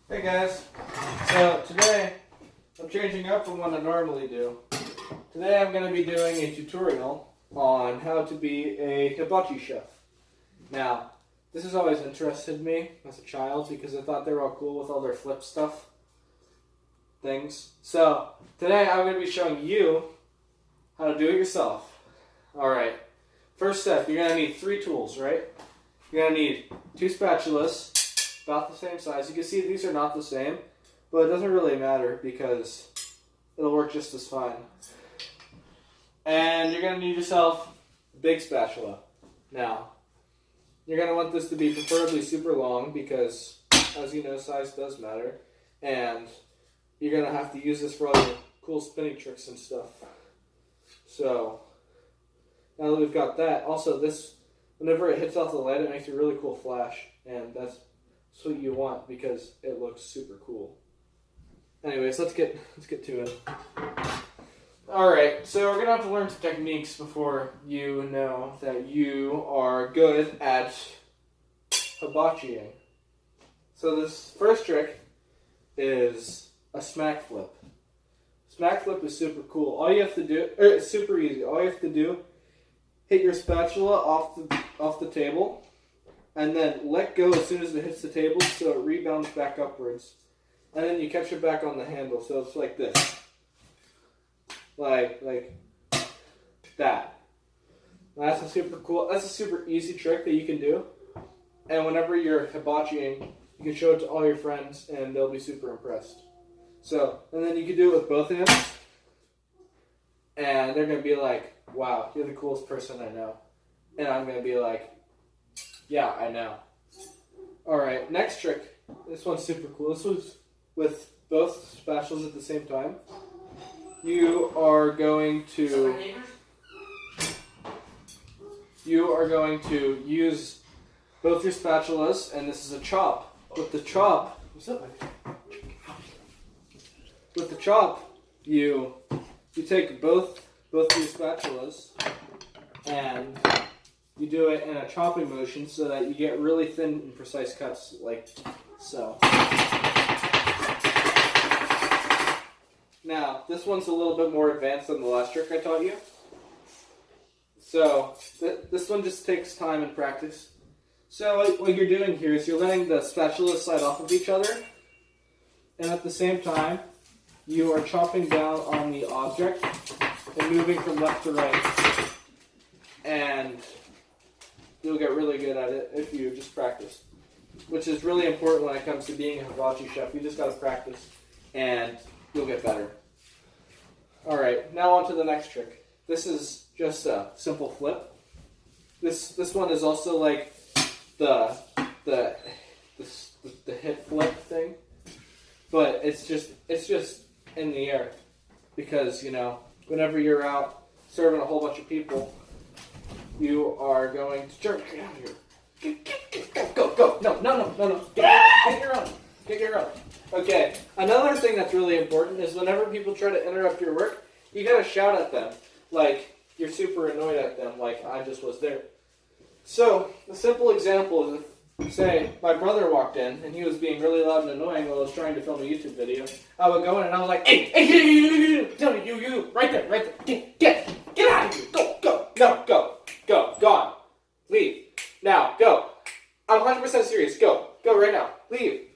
Hey guys, so today I'm changing up from what I normally do. Today I'm going to be doing a tutorial on how to be a hibachi chef. Now, this has always interested me as a child because I thought they were all cool with all their flip stuff things. So today I'm going to be showing you how to do it yourself. Alright, first step, you're going to need 3 tools, right? You're going to need 2 spatulas, about the same size. You can see these are not the same, but it doesn't really matter because it'll work just as fine. And you're going to need yourself a big spatula. Now, you're going to want this to be preferably super long because, as you know, size does matter. And you're going to have to use this for all your cool spinning tricks and stuff. So, now that we've got that, also this, whenever it hits off the light, it makes a really cool flash. And that's what you want because it looks super cool. Anyways, let's get to it. Alright, so we're going to have to learn some techniques before you know that you are good at hibachiing. So this first trick is a smack flip. Smack flip is super cool. All you have to do, it's super easy. All you have to do, hit your spatula off the table, and then let go as soon as it hits the table so it rebounds back upwards. And then you catch it back on the handle, so it's like this. Like that. That's a super easy trick that you can do. And whenever you're hibachiing, you can show it to all your friends and they'll be super impressed. So, and then you can do it with both hands. And they're going to be like, wow, you're the coolest person I know. And I'm going to be like, yeah, I know. Alright, next trick. This one's super cool. This one's with both spatulas at the same time. You are going to use both your spatulas, and this is a chop. With the chop, you take both of your spatulas and you do it in a chopping motion so that you get really thin and precise cuts, like so. Now, this one's a little bit more advanced than the last trick I taught you. So, this one just takes time and practice. So, what you're doing here is you're letting the spatulas slide off of each other, and at the same time, you are chopping down on the object and moving from left to right. And you'll get really good at it if you just practice. Which is really important when it comes to being a hibachi chef. You just gotta practice, and you'll get better. Alright, now on to the next trick. This is just a simple flip. This one is also like the hip flip thing. But it's just in the air. Because, you know, whenever you're out serving a whole bunch of people, you are going to jerk. Get out of here. Go. No. Get your own. Okay, another thing that's really important is whenever people try to interrupt your work, you gotta shout at them. Like, you're super annoyed at them, like I just was there. So, a simple example is if, say, my brother walked in and he was being really loud and annoying while I was trying to film a YouTube video, I would go in and I was like, hey, you, right there, get out of here, go, gone, leave, now, go. I'm 100% serious, go right now, leave.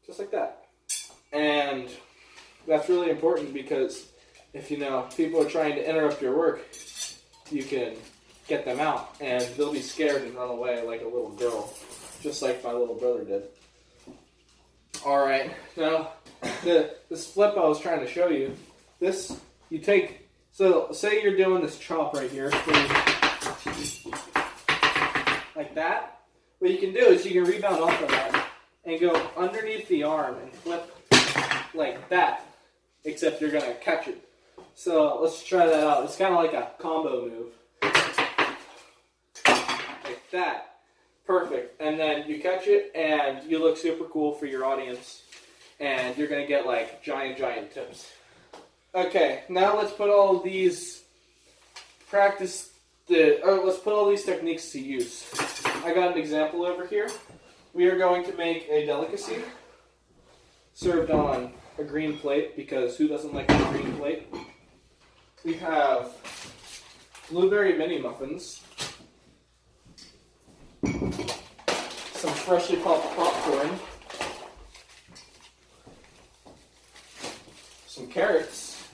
Just like that. And that's really important because if you know people are trying to interrupt your work, you can get them out and they'll be scared and run away like a little girl, just like my little brother did. Alright, now this flip I was trying to show you, this you take, so say you're doing this chop right here, like that. What you can do is you can rebound off of that and go underneath the arm and flip like that, except you're going to catch it. So let's try that out. It's kind of like a combo move. Like that. Perfect. And then you catch it and you look super cool for your audience. And you're going to get like giant tips. Okay, now let's put all these let's put all these techniques to use. I got an example over here. We are going to make a delicacy. served on a green plate, because who doesn't like a green plate? We have blueberry mini muffins, some freshly popped popcorn, some carrots,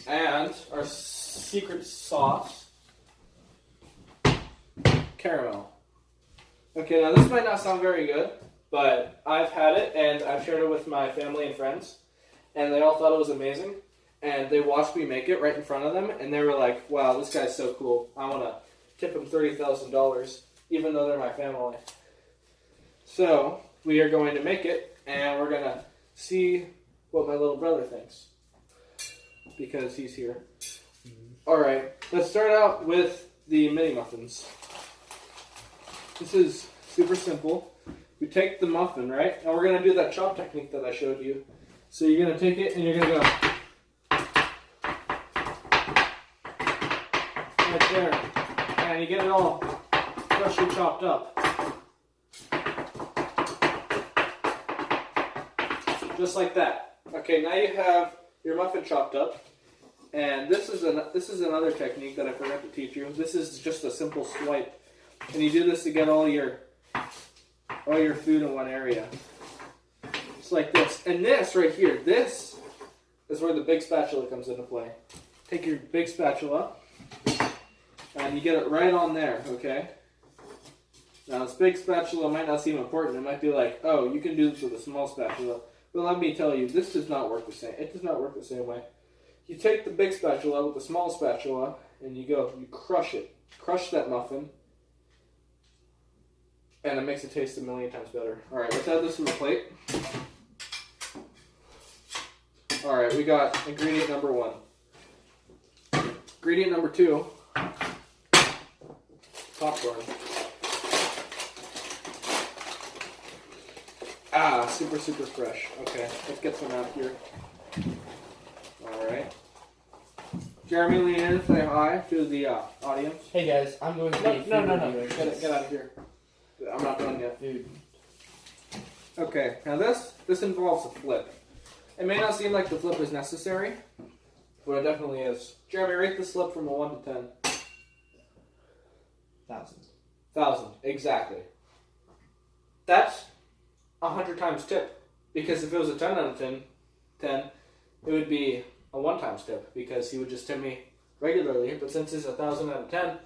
and our secret sauce, caramel. Okay, now this might not sound very good, but I've had it and I've shared it with my family and friends, and they all thought it was amazing. And they watched me make it right in front of them, and they were like, wow, this guy's so cool. I want to tip him $30,000, even though they're my family. So, we are going to make it, and we're going to see what my little brother thinks, because he's here. Alright, let's start out with the mini muffins. This is super simple. We take the muffin, right? And we're going to do that chop technique that I showed you. So you're going to take it, and you're going to go right there, and you get it all freshly chopped up, just like that. Okay, now you have your muffin chopped up, and this is another technique that I forgot to teach you. This is just a simple swipe, and you do this to get all your food in one area, just like this. And this right here, this is where the big spatula comes into play. Take your big spatula, and you get it right on there, okay? Now, this big spatula might not seem important. It might be like, oh, you can do this with a small spatula. But let me tell you, this does not work the same. It does not work the same way. You take the big spatula with the small spatula, and you crush it. Crush that muffin. And it makes it taste a million times better. Alright, let's add this to the plate. Alright, we got ingredient number 1. Ingredient number 2. Popcorn. Ah, super, super fresh. Okay, let's get some out here. Alright. Jeremy, lean in, say hi to the audience. Hey guys, I'm going to be No. Get out of here. I'm not done yet. Dude. Okay, now this involves a flip. It may not seem like the flip is necessary, but it definitely is. Jeremy, rate this flip from a 1 to 10. 1,000. 1,000, exactly. That's 100 times tip. Because if it was a 10 out of 10, it would be a 1 times tip. Because he would just tip me regularly. But since it's 1,000 out of 10,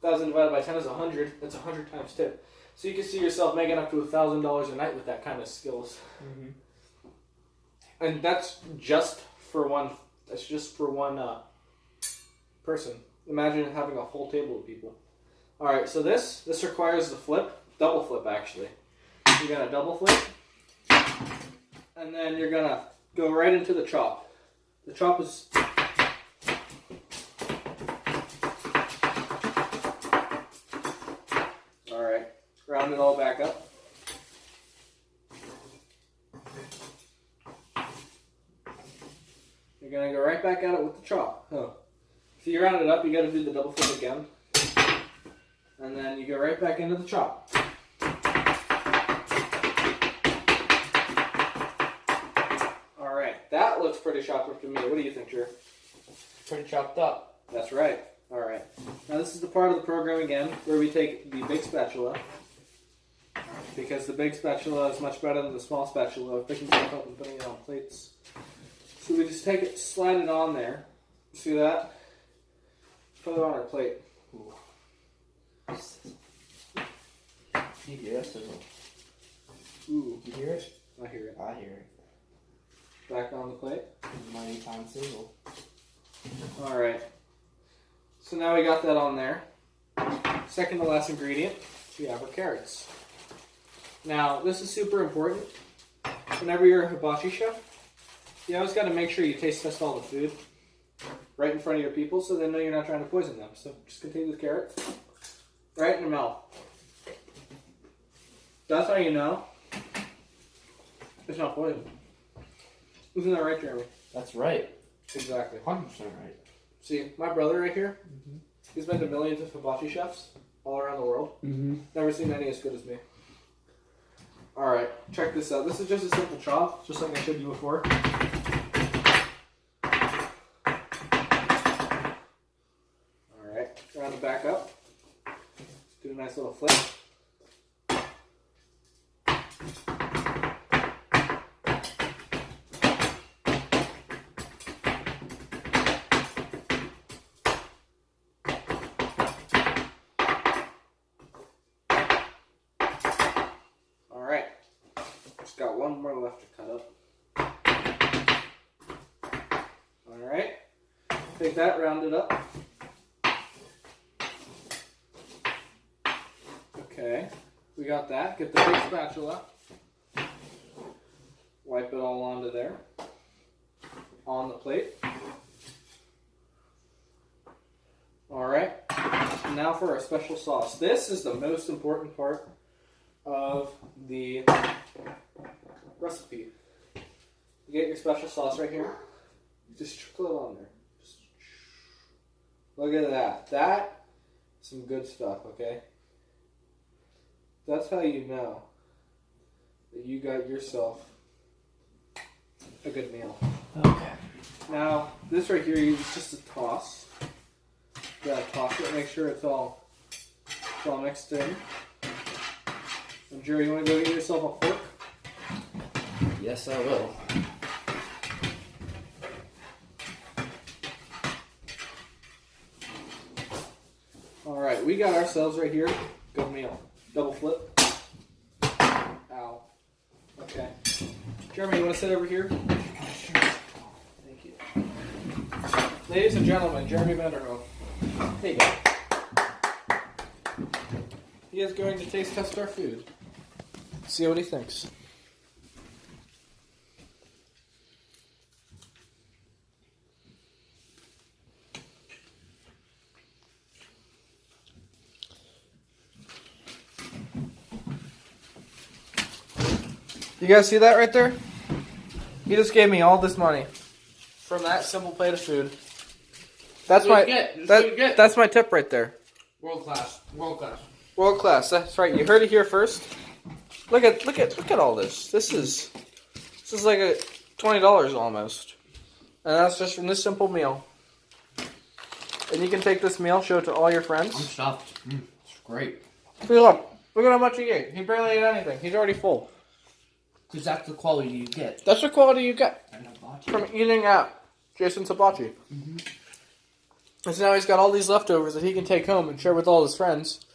1,000 divided by 10 is 100. That's 100 times tip. So you can see yourself making up to $1,000 a night with that kind of skills. Mm-hmm. And that's just for one. That's just for one person. Imagine having a whole table of people. All right, so this requires the flip, double flip actually. You're gonna double flip, and then you're gonna go right into the chop. The chop is. All right, round it all back up. You're gonna go right back at it with the chop. Oh. So you round it up, you gotta do the double flip again. And then you go right back into the chop. Alright, that looks pretty chopped up to me. What do you think, Drew? Pretty chopped up. That's right. Alright. Now this is the part of the program again where we take the big spatula. Because the big spatula is much better than the small spatula of picking stuff up and putting it on plates. So we just take it, slide it on there. See that? Put it on our plate. Ooh. You hear that sizzle? Ooh. You hear it? I hear it. I hear it. Back on the plate. Mighty fine sizzle. Alright. So now we got that on there. Second to last ingredient, we have our carrots. Now, this is super important. Whenever you're a hibachi chef, you always got to make sure you taste test all the food right in front of your people so they know you're not trying to poison them. So just continue the carrot right in your mouth. That's how you know it's not poison. Isn't that right, Jeremy? That's right. Exactly. 100% right. See, my brother right here, he's been to millions of hibachi chefs all around the world. Never seen any as good as me. Alright, check this out. This is just a simple chop, just like I showed you before. Alright, round it back up. Do a nice little flip. Got one more left to cut up. Alright. Take that, round it up. Okay. We got that. Get the big spatula. Wipe it all onto there. On the plate. Alright. Now for our special sauce. This is the most important part of the recipe. You get your special sauce right here. Just trickle it on there. Just look at that. That's some good stuff, okay? That's how you know that you got yourself a good meal. Okay. Now, this right here is just a toss. You gotta toss it, make sure it's all mixed in. And Jerry, you wanna go get yourself a fork? Yes, I will. Alright, we got ourselves right here. Good meal. Double flip. Ow. Okay. Jeremy, you want to sit over here? Thank you. Ladies and gentlemen, Jeremy Vanderhoef. There you go. He is going to taste test our food. See what he thinks. You guys see that right there? He just gave me all this money from that simple plate of food. That's that's my tip right there. World class. World class. World class. That's right. You heard it here first. Look at all this. This is like a $20 almost, and that's just from this simple meal. And you can take this meal, show it to all your friends. I'm stuffed. It's great. Look at how much he ate. He barely ate anything. He's already full. Because that's the quality you get. That's the quality you get Hibachi. from eating at Jason's Hibachi. Mm-hmm. And so now he's got all these leftovers that he can take home and share with all his friends.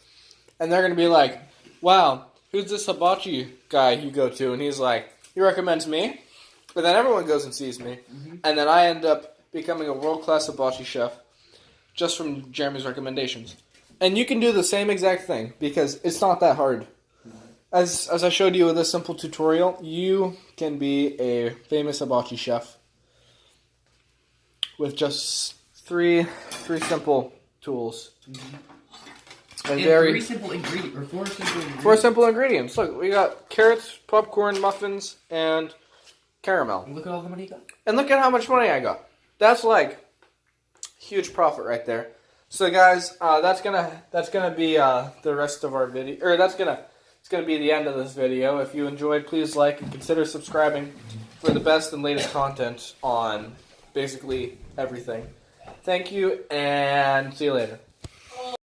And they're going to be like, wow, who's this Hibachi guy you go to? And he's like, he recommends me. But then everyone goes and sees me. Mm-hmm. And then I end up becoming a world-class Hibachi chef just from Jeremy's recommendations. And you can do the same exact thing because it's not that hard. As I showed you with this simple tutorial, you can be a famous Hibachi chef with just three simple tools. Mm-hmm. And three simple ingredients, or four simple ingredients. Four simple ingredients. Look, we got carrots, popcorn, muffins, and caramel. Look at all the money you got. And look at how much money I got. That's like huge profit right there. So guys, that's gonna be the rest of our video, or it's gonna be the end of this video. If you enjoyed, please like and consider subscribing for the best and latest content on basically everything. Thank you, and see you later.